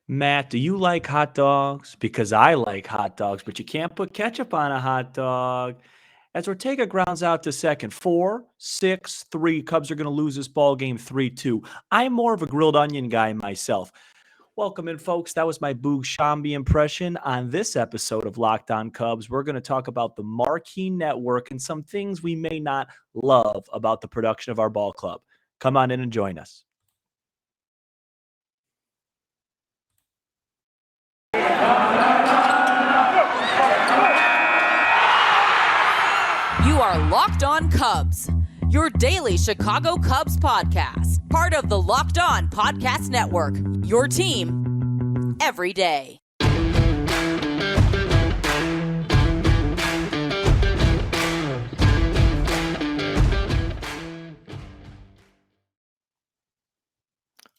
Matt, do you like hot dogs? Because I like hot dogs, but you can't put ketchup on a hot dog. As Ortega grounds out to second, 4-6-3. Cubs are going to lose this ball game 3-2. I'm more of a grilled onion guy myself. Welcome in, folks. That was my Boog Shambi impression. On this episode of Locked On Cubs, we're going to talk about the Marquee Network and some things we may not love about the production of our ball club. Come on in and join us. You are Locked On Cubs, your daily Chicago Cubs podcast, part of the Locked On Podcast Network, your team every day.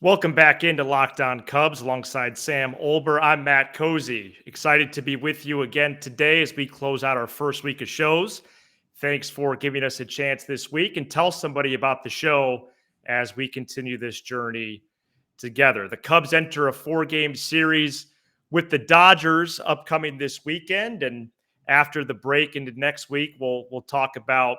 Welcome back into Locked On Cubs alongside Sam Olber. I'm Matt Cozy. Excited to be with you again today as we close out our first week of shows. Thanks for giving us a chance this week, and tell somebody about the show as we continue this journey together. The Cubs enter a 4-game series with the Dodgers upcoming this weekend, and after the break into next week, we'll talk about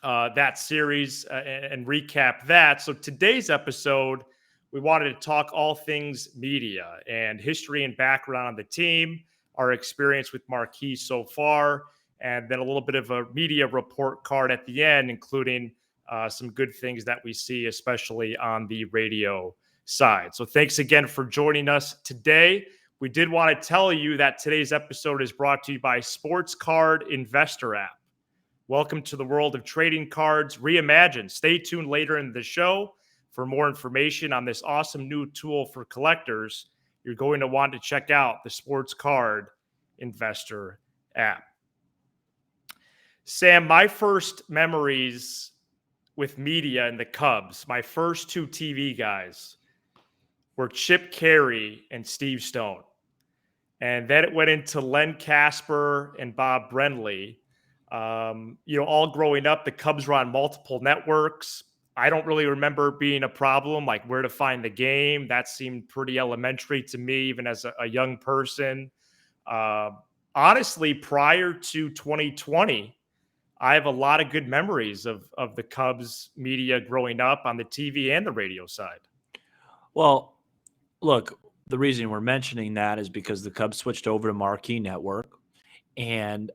that series and recap that. So today's episode, we wanted to talk all things media and history and background on the team, our experience with Marquee so far, and then a little bit of a media report card at the end, including some good things that we see, especially on the radio side. So thanks again for joining us today. We did want to tell you that today's episode is brought to you by Sports Card Investor app. Welcome to the world of trading cards reimagined. Stay tuned later in the show for more information on this awesome new tool for collectors. You're going to want to check out the Sports Card Investor app. Sam, my first memories with media and the Cubs, my first two TV guys were Chip Caray and Steve Stone. And then it went into Len Casper and Bob Brenly. All growing up, the Cubs were on multiple networks. I don't really remember being a problem, like where to find the game. That seemed pretty elementary to me, even as a young person. Honestly, prior to 2020, I have a lot of good memories of the Cubs media growing up on the TV and the radio side. Well, look, the reason we're mentioning that is because the Cubs switched over to Marquee Network, and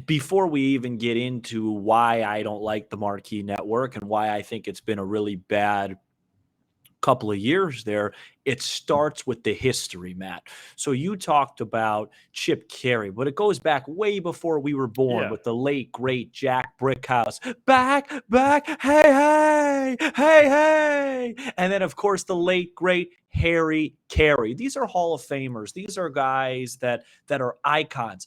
before we even get into why I don't like the Marquee Network and why I think it's been a really bad couple of years there, it starts with the history, Matt. So you talked about Chip Caray, but it goes back way before we were born with the late, great Jack Brickhouse. Back, hey, hey, hey, hey. And then, of course, the late, great Harry Caray. These are Hall of Famers. These are guys that are icons.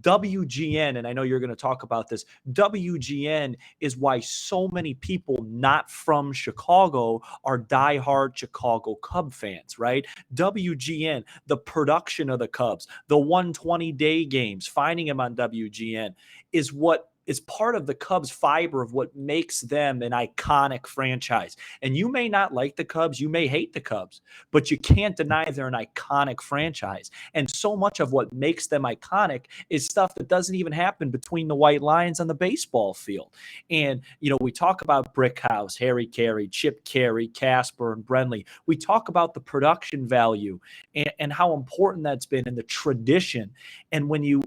WGN, and I know you're going to talk about this, WGN is why so many people not from Chicago are diehard Chicago Cub fans, right? WGN, the production of the Cubs, the 120-day games, finding them on WGN is what is part of the Cubs fiber of what makes them an iconic franchise. And you may not like the Cubs, you may hate the Cubs, but you can't deny they're an iconic franchise. And so much of what makes them iconic is stuff that doesn't even happen between the white lines on the baseball field. And, we talk about Brickhouse, Harry Caray, Chip Caray, Casper, and Brenly. We talk about the production value and how important that's been and the tradition. And when you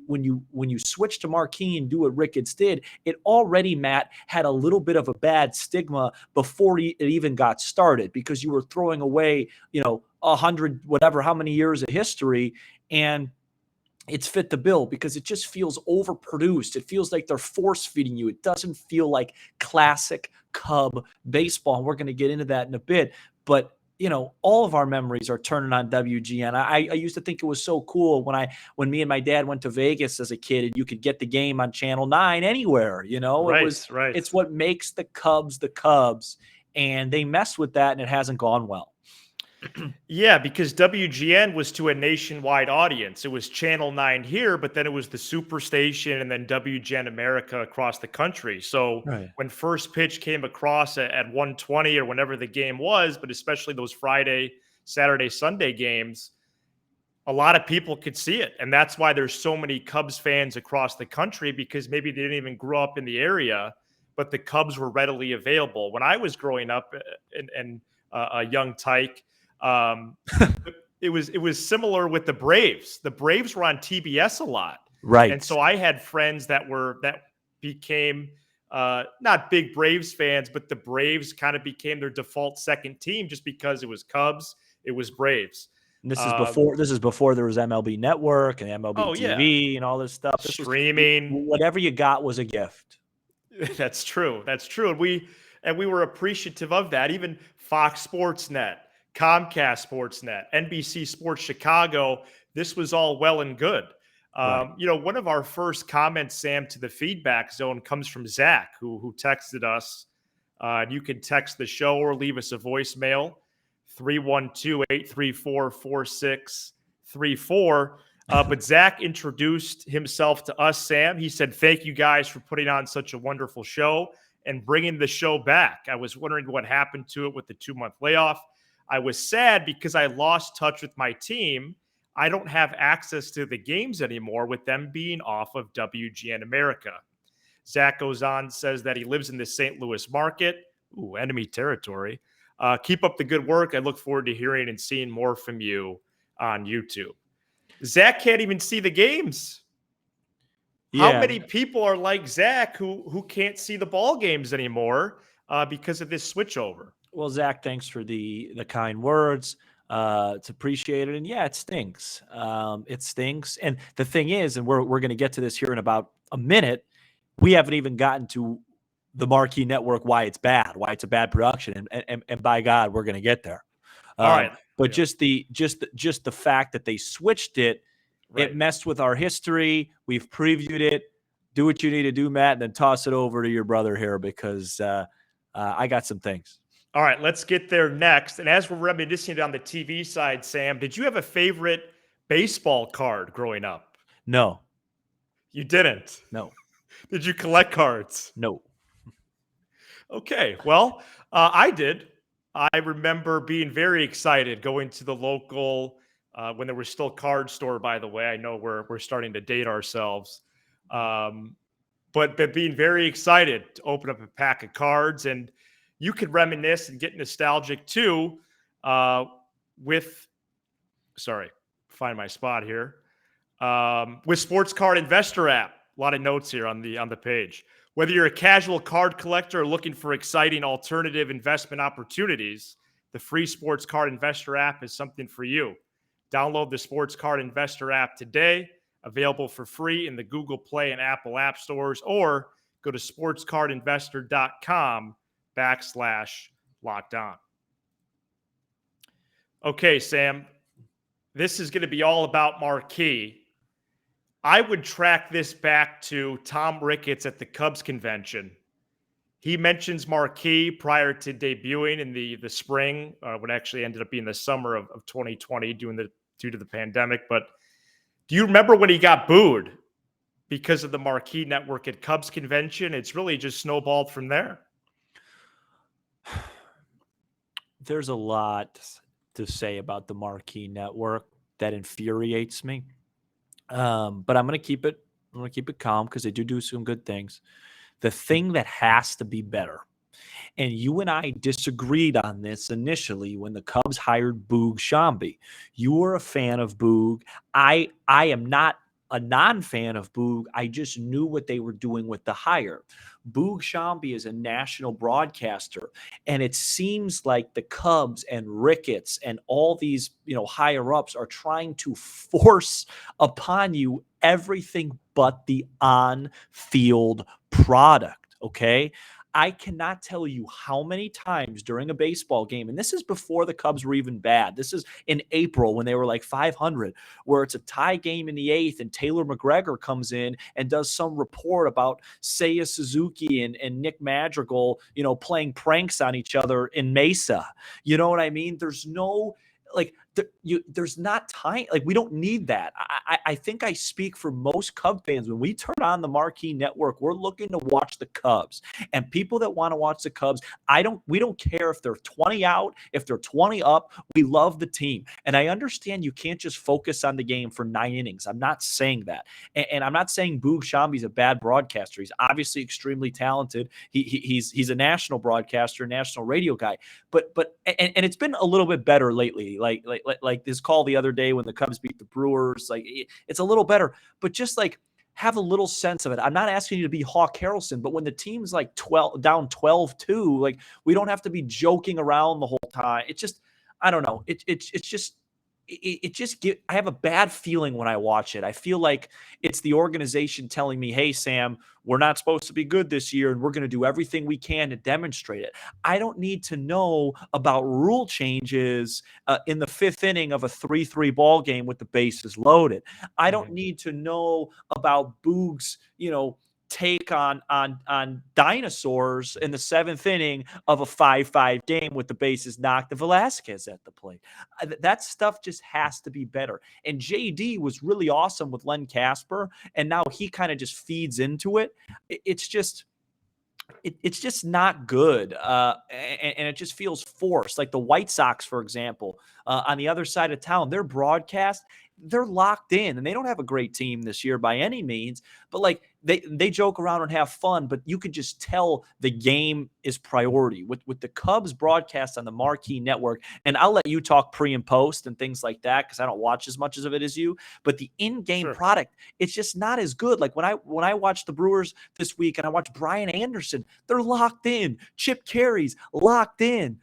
switch to Marquee and do what Ricketts did, it already, Matt, had a little bit of a bad stigma before it even got started, because you were throwing away, 100, whatever, how many years of history, and it's fit the bill because it just feels overproduced. It feels like they're force feeding you. It doesn't feel like classic Cub baseball. And we're going to get into that in a bit, but all of our memories are turning on WGN. I used to think it was so cool when me and my dad went to Vegas as a kid, and you could get the game on Channel 9 anywhere. Right. It's what makes the Cubs, and they messed with that, and it hasn't gone well. Yeah, because WGN was to a nationwide audience. It was Channel 9 here, but then it was the Superstation and then WGN America across the country. So when First Pitch came across at 1:20 or whenever the game was, but especially those Friday Saturday, Sunday games, a lot of people could see it. And that's why there's so many Cubs fans across the country, because maybe they didn't even grow up in the area, but the Cubs were readily available. When I was growing up and a young tyke, it was similar with the Braves. The Braves were on TBS a lot. Right. And so I had friends that became not big Braves fans, but the Braves kind of became their default second team just because it was Cubs, it was Braves. And this is before there was MLB Network and MLB TV and all this stuff. Streaming. Whatever you got was a gift. That's true. That's true. And we were appreciative of that. Even Fox Sports Net, Comcast Sports Net, NBC Sports Chicago, this was all well and good. Right. One of our first comments, Sam, to the feedback zone comes from Zach, who texted us. You can text the show or leave us a voicemail, 312-834-4634. But Zach introduced himself to us, Sam. He said, "Thank you guys for putting on such a wonderful show and bringing the show back. I was wondering what happened to it with the 2-month layoff. I was sad because I lost touch with my team. I don't have access to the games anymore with them being off of WGN America." Zach goes on, says that he lives in the St. Louis market. Ooh, enemy territory. Keep up the good work. I look forward to hearing and seeing more from you on YouTube. Zach can't even see the games. Yeah. How many people are like Zach who can't see the ball games anymore because of this switchover? Well, Zach, thanks for the kind words. It's appreciated. And yeah, it stinks. It stinks. And the thing is, and we're going to get to this here in about a minute, we haven't even gotten to the Marquee Network, why it's bad, why it's a bad production. And by God, we're going to get there. All right. But just the fact that they switched it, Right. It messed with our history. We've previewed it. Do what you need to do, Matt, and then toss it over to your brother here because I got some things. All right, let's get there next. And as we're reminiscing on the TV side, Sam, did you have a favorite baseball card growing up? No. You didn't? No. Did you collect cards? No. Okay, well, I did. I remember being very excited going to the local, when there was still card store, by the way. I know we're starting to date ourselves. But being very excited to open up a pack of cards, and you could reminisce and get nostalgic too with Sports Card Investor app. A lot of notes here on the page. Whether you're a casual card collector or looking for exciting alternative investment opportunities, the free Sports Card Investor app is something for you. Download the Sports Card Investor app today, available for free in the Google Play and Apple app stores, or go to sportscardinvestor.com/LockedOn. Okay, Sam, this is going to be all about Marquee. I would track this back to Tom Ricketts at the Cubs convention. He mentions Marquee prior to debuting in the spring, what actually ended up being the summer of 2020 due to the pandemic. But do you remember when he got booed because of the Marquee Network at Cubs convention? It's really just snowballed from there. There's a lot to say about the Marquee Network that infuriates me. But I'm going to keep it calm because they do some good things. The thing that has to be better, and you and I disagreed on this initially when the Cubs hired Boog Sciambi. You were a fan of Boog. I am not a non-fan of Boog. I just knew what they were doing with the hire. Boog Sciambi is a national broadcaster, and it seems like the Cubs and Ricketts and all these, higher ups are trying to force upon you everything but the on-field product. Okay. I cannot tell you how many times during a baseball game, and this is before the Cubs were even bad. This is in April when they were like 500, where it's a tie game in the 8th, and Taylor McGregor comes in and does some report about Seiya Suzuki and Nick Madrigal, playing pranks on each other in Mesa. You know what I mean? There's no, there's not time. Like, we don't need that. I think I speak for most Cub fans. When we turn on the Marquee Network, we're looking to watch the Cubs. And people that want to watch the Cubs, we don't care if they're 20 out, if they're 20 up. We love the team. And I understand you can't just focus on the game for 9 innings. I'm not saying that. And I'm not saying Boog Shambi's a bad broadcaster. He's obviously extremely talented. He's a national broadcaster, national radio guy. But it's been a little bit better lately. Like this call the other day when the Cubs beat the Brewers, like it's a little better, but just like have a little sense of it. I'm not asking you to be Hawk Harrelson, but when the team's like 12 down 12-2, like we don't have to be joking around the whole time. It's just, I don't know. It just I have a bad feeling when I watch it. I feel like it's the organization telling me, hey, Sam, we're not supposed to be good this year, and we're going to do everything we can to demonstrate it. I don't need to know about rule changes in the 5th inning of a 3-3 ball game with the bases loaded. I don't need to know about Boog's, take on dinosaurs in the 7th inning of a 5-5 game with the bases knocked to Velasquez at the plate. That stuff just has to be better. And JD was really awesome with Len Casper, and now he kind of just feeds into it. It's just not good. And it just feels forced. Like the White Sox, for example, on the other side of town, their broadcast, they're locked in, and they don't have a great team this year by any means, but like they joke around and have fun, but you could just tell the game is priority with the Cubs broadcast on the Marquee Network. And I'll let you talk pre and post and things like that, because I don't watch as much of it as you, but the in-game product, it's just not as good. Like when I watched the Brewers this week and I watched Brian Anderson, they're locked in. Chip Carey's locked in.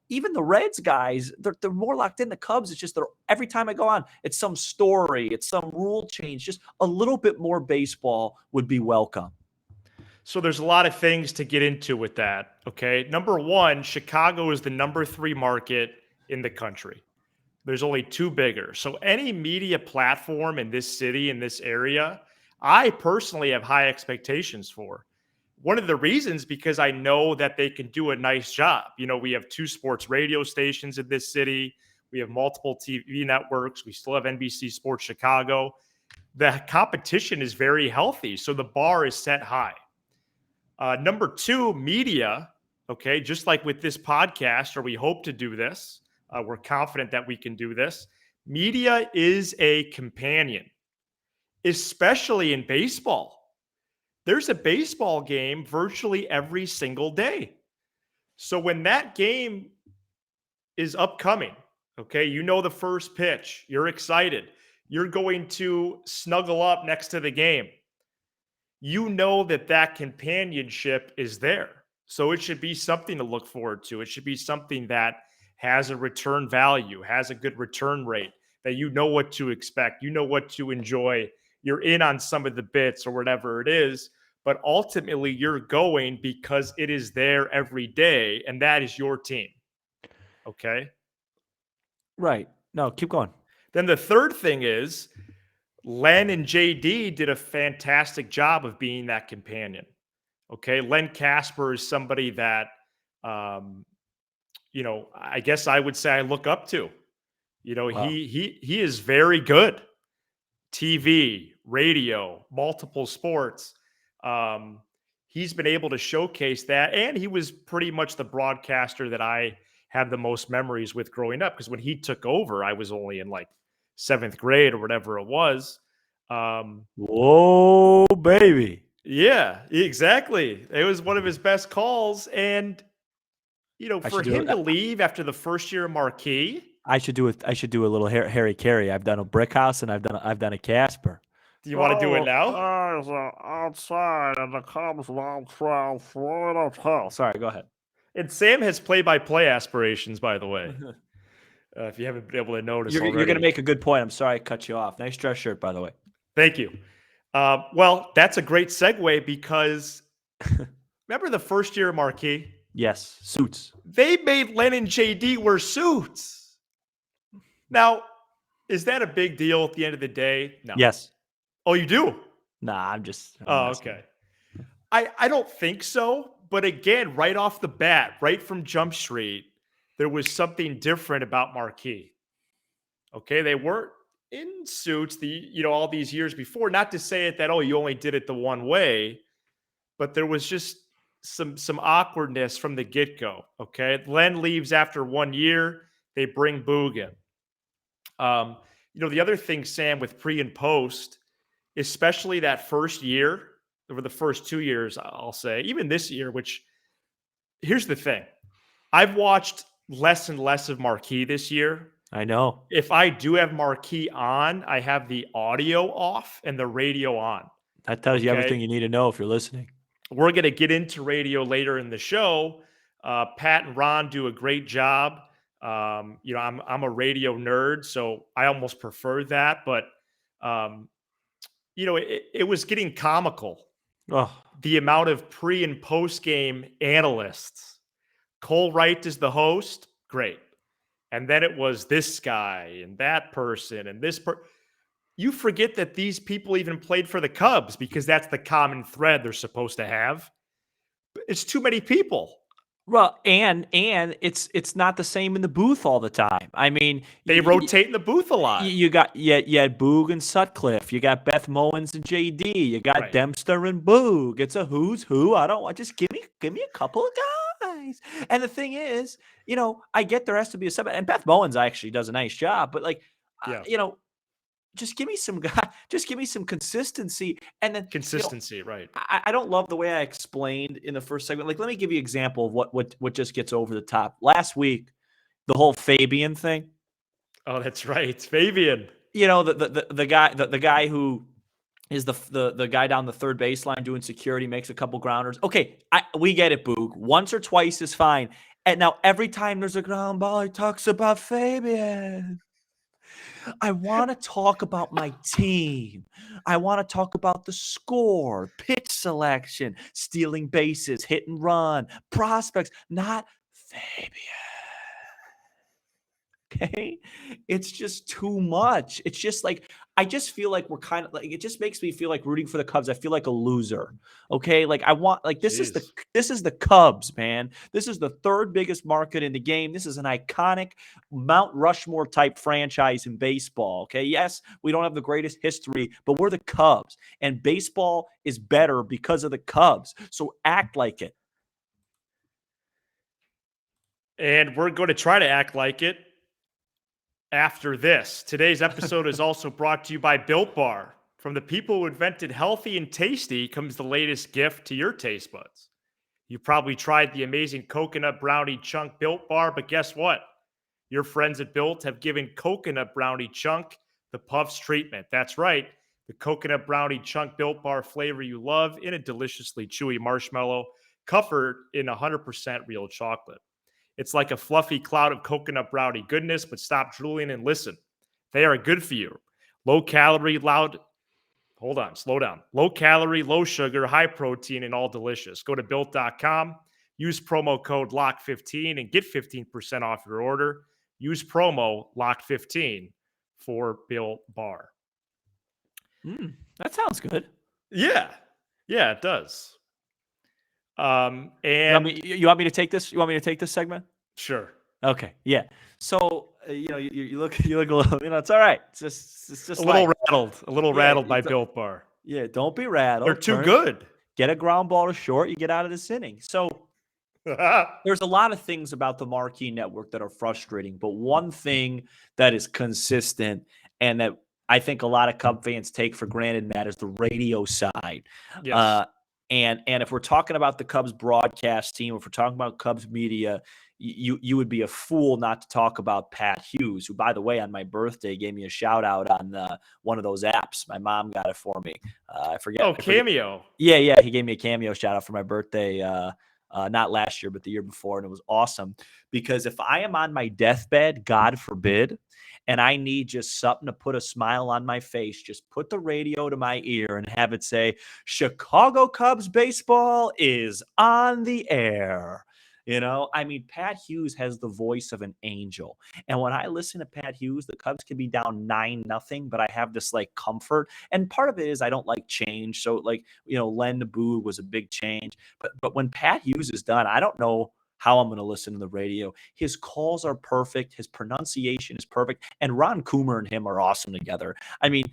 Even the Reds guys, they're more locked in. The Cubs, it's just every time I go on, it's some story, it's some rule change. Just a little bit more baseball would be welcome. So there's a lot of things to get into with that. Okay. Number one, Chicago is the number 3 market in the country. There's only 2 bigger. So any media platform in this city, in this area, I personally have high expectations for. One of the reasons, because I know that they can do a nice job. We have 2 sports radio stations in this city. We have multiple TV networks. We still have NBC Sports Chicago. The competition is very healthy, so the bar is set high. Number 2, media, okay, just like with this podcast, or we hope to do this, we're confident that we can do this. Media is a companion, especially in baseball. There's a baseball game virtually every single day. So when that game is upcoming, okay, the first pitch, you're excited. You're going to snuggle up next to the game. That companionship is there. So it should be something to look forward to. It should be something that has a return value, has a good return rate, that what to expect, what to enjoy. You're in on some of the bits or whatever it is. But ultimately, you're going because it is there every day, and that is your team. Okay? Right. No, keep going. Then the third thing is Len and JD did a fantastic job of being that companion. Okay? Len Casper is somebody that, I guess I would say I look up to. Wow. He is very good. TV, radio, multiple sports. He's been able to showcase that, and he was pretty much the broadcaster that I have the most memories with growing up, because when he took over, I was only in like 7th grade or whatever it was. Whoa, baby. Yeah, exactly. It was one of his best calls, and for him to leave after the first year of Marquee, I should do a little Harry Carey. I've done a Brick House and I've done a Casper. Do you want to do it now? Guys are outside and the Cubs won't 12. Sorry, go ahead. And Sam has play-by-play aspirations, by the way. If you haven't been able to notice, you're going to make a good point. I'm sorry I cut you off. Nice dress shirt, by the way. Thank you. Well, that's a great segue, because remember the first year of Marquee? Yes, suits. They made Len and JD wear suits. Now, is that a big deal at the end of the day? No. Yes. Oh, you do? Nah, I'm just. Okay. I don't think so. But again, right off the bat, right from Jump Street, there was something different about Marquee. Okay, they weren't in suits all these years before. Not to say it that you only did it the one way, but there was just some awkwardness from the get go. Okay, Len leaves after 1 year. They bring Boog in. The other thing, Sam, with pre and post, especially that first year, over the first 2 years, I'll say, even this year, which here's the thing. I've watched less and less of Marquee this year. I know. If I do have Marquee on, I have the audio off and the radio on. That tells you everything you need to know if you're listening. We're going to get into radio later in the show. Pat and Ron do a great job. I'm a radio nerd, so I almost prefer that. But it was getting comical. Oh, The amount of pre and post game analysts. Cole Wright is the host, great. And then it was this guy and that person and this person. You forget that these people even played for the Cubs because that's the common thread they're supposed to have. It's too many people. well, and it's not the same in the booth all the time. I mean, They rotate in the booth a lot. You had Boog and Sutcliffe. You got Beth Mowens and JD. You got Right. Dempster and Boog. It's a who's who. I don't want just give me a couple of guys. And the thing is, I get there has to be a sub, and Beth Mowens actually does a nice job, but Yeah. just give me some guy, just give me some consistency, and then Consistency, right. I don't love the way I explained in the first segment. Like, let me give you an example of what just gets over the top. Last week, the whole Fabian thing. Oh, that's right. Fabian. The guy who is the guy down the third baseline doing security, makes a couple grounders. Okay, we get it, Boog. Once or twice is fine. And now every time there's a ground ball, he talks about Fabian. I want to talk about my team. I want to talk about the score, pitch selection, stealing bases, hit and run, prospects, not Fabian. Okay. It's just too much. It's just like, I just feel like we're kind of like, it just makes me feel like rooting for the Cubs. I feel like a loser. Okay. Like this is the Cubs, man. This is the third biggest market in the game. This is an iconic Mount Rushmore type franchise in baseball. Okay. Yes, we don't have the greatest history, but we're the Cubs, and baseball is better because of the Cubs. So act like it. And we're going to try to act like it after this. Today's episode is also brought to you by Built Bar. From the people who invented healthy and tasty comes the latest gift to your taste buds. You probably tried the amazing coconut brownie chunk Built Bar, but guess what? Your friends at Built have given coconut brownie chunk the Puffs treatment. That's right, the coconut brownie chunk Built Bar flavor you love in a deliciously chewy marshmallow covered in 100% real chocolate. It's like a fluffy cloud of coconut brownie goodness, but stop drooling and listen. They are good for you. Low calorie, slow down. Low calorie, low sugar, high protein, and all delicious. Go to built.com, use promo code LOCK15 and get 15% off your order. Use promo LOCK15 for Built Bar. That sounds good. Yeah, it does. And you want me to take this? You want me to take this segment? Sure. Okay. Yeah. So you look a little. It's all right. It's just a little rattled by Built Bar. Yeah. Don't be rattled. They're too good. Get a ground ball to short. You get out of this inning. So there's a lot of things about the Marquee Network that are frustrating, but one thing that is consistent and that I think a lot of Cub fans take for granted, Matt, is the radio side. Yes. And if we're talking about the Cubs broadcast team, if we're talking about Cubs media, you would be a fool not to talk about Pat Hughes, who, by the way, on my birthday gave me a shout out on one of those apps. My mom got it for me. I forget. Oh, Cameo. Yeah. He gave me a Cameo shout out for my birthday. Not last year, but the year before. And it was awesome because if I am on my deathbed, God forbid, and I need just something to put a smile on my face, just put the radio to my ear and have it say, Chicago Cubs baseball is on the air. Pat Hughes has the voice of an angel. And when I listen to Pat Hughes, the Cubs can be down 9-0, but I have this comfort. And part of it is I don't like change. So Len to Boog was a big change. But when Pat Hughes is done, I don't know how I'm going to listen to the radio. His calls are perfect. His pronunciation is perfect. And Ron Coomer and him are awesome together. I mean,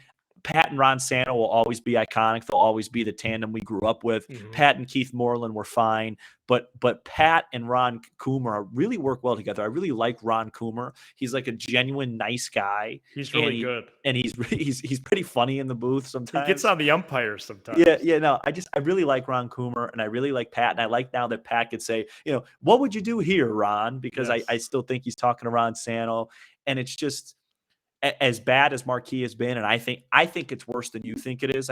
Pat and Ron Santo will always be iconic. They'll always be the tandem we grew up with. Pat and Keith Moreland were fine, but Pat and Ron Coomer really work well together. I really like Ron Coomer. He's like a genuine nice guy. He's really good, and he's pretty funny in the booth sometimes. He gets on the umpires sometimes. Yeah. No, I really like Ron Coomer, and I really like Pat, and I like now that Pat could say, what would you do here, Ron? Because Yes. I still think he's talking to Ron Santo, and it's just as bad as Marquee has been, and I think it's worse than you think it is.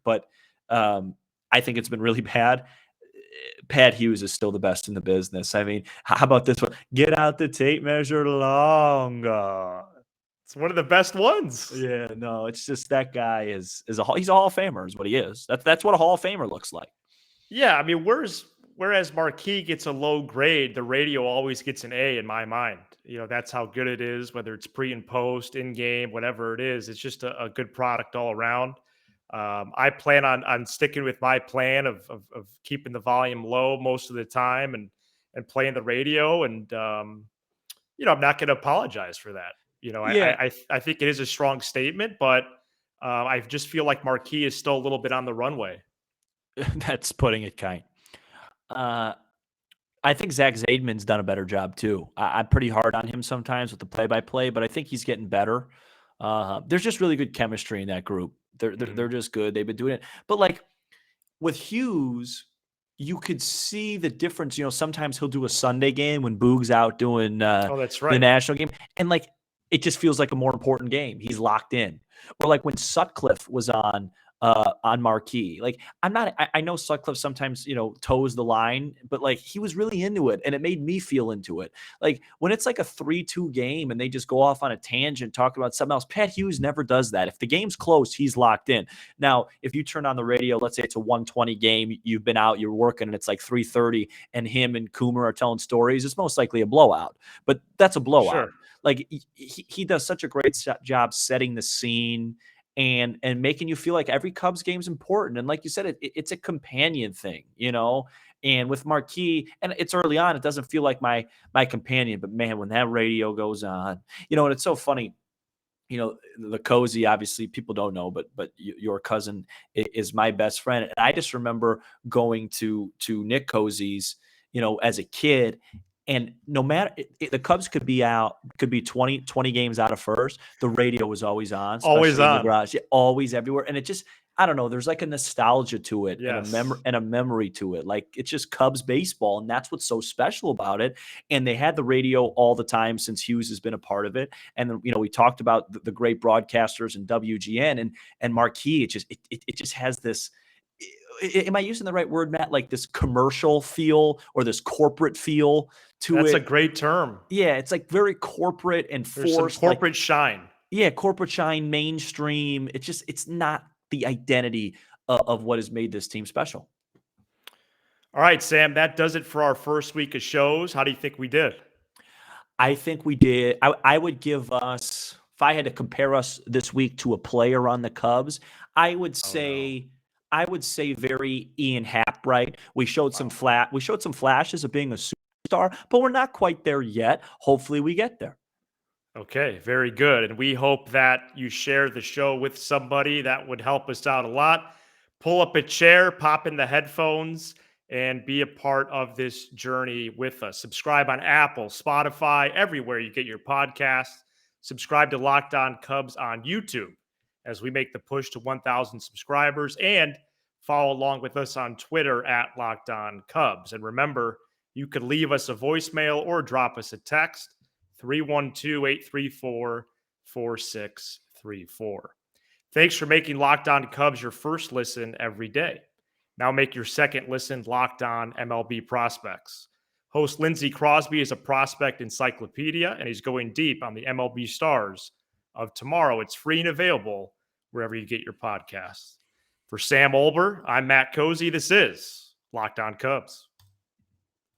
But I think it's been really bad. Pat Hughes is still the best in the business. I mean, how about this one? Get out the tape measure longer. It's one of the best ones. Yeah, no, it's just that guy he's a Hall of Famer is what he is. That's what a Hall of Famer looks like. Yeah, I mean, whereas Marquee gets a low grade, the radio always gets an A in my mind. That's how good it is, whether it's pre and post, in game, whatever it is. It's just a good product all around. I plan on sticking with my plan of keeping the volume low most of the time and playing the radio. And, I'm not going to apologize for that. Yeah. I think it is a strong statement, but I just feel like Marquee is still a little bit on the runway. That's putting it kind. I think Zach Zaidman's done a better job too. I'm pretty hard on him sometimes with the play-by-play, but I think he's getting better. There's just really good chemistry in that group. They're just good. They've been doing it. But like with Hughes, you could see the difference. Sometimes he'll do a Sunday game when Boog's out doing That's right. the national game, and like it just feels like a more important game. He's locked in. Or like when Sutcliffe was on Marquee. Like I know Sutcliffe sometimes, toes the line, but like he was really into it and it made me feel into it. Like when it's like a 3-2 game and they just go off on a tangent talking about something else, Pat Hughes never does that. If the game's close, he's locked in. Now, if you turn on the radio, let's say it's a 120 game, you've been out, you're working and it's like 3:30 and him and Coomer are telling stories, it's most likely a blowout, but that's a blowout. Sure. Like he does such a great job setting the scene and making you feel like every Cubs game's important. And like you said, it's a companion thing, and with Marquee, and it's early on, it doesn't feel like my companion, but man, when that radio goes on, and it's so funny, the Cozy, obviously people don't know, but your cousin is my best friend. And I just remember going to Nick Cozy's, as a kid. And no matter the Cubs could be 20 games out of first, the radio was always on, Always especially in on. the garage, always everywhere. And it just, I don't know, there's like a nostalgia to it. Yes. And a memory to it. Like it's just Cubs baseball, and that's what's so special about it. And they had the radio all the time since Hughes has been a part of it. And then, we talked about the great broadcasters in WGN and Marquee. It just has this. Am I using the right word, Matt? Like this commercial feel or this corporate feel to it. That's a great term. Yeah, it's like very corporate and There's forced. some corporate shine. Yeah, corporate shine, mainstream. It's not the identity of what has made this team special. All right, Sam, that does it for our first week of shows. How do you think we did? I think we did. I would give us, if I had to compare us this week to a player on the Cubs, I would say very Ian Happ, right? We showed some flashes of being a superstar, but we're not quite there yet. Hopefully we get there. Okay, very good. And we hope that you share the show with somebody. That would help us out a lot. Pull up a chair, pop in the headphones, and be a part of this journey with us. Subscribe on Apple, Spotify, everywhere you get your podcasts. Subscribe to Locked On Cubs on YouTube as we make the push to 1,000 subscribers, and follow along with us on Twitter at Locked On Cubs. And remember, you could leave us a voicemail or drop us a text, 312-834-4634. Thanks for making Locked On Cubs your first listen every day. Now make your second listen Locked On MLB Prospects. Host Lindsey Crosby is a prospect encyclopedia, and he's going deep on the MLB stars of tomorrow. It's free and available wherever you get your podcasts. For Sam Olber, I'm Matt Cozy. This is Locked On Cubs.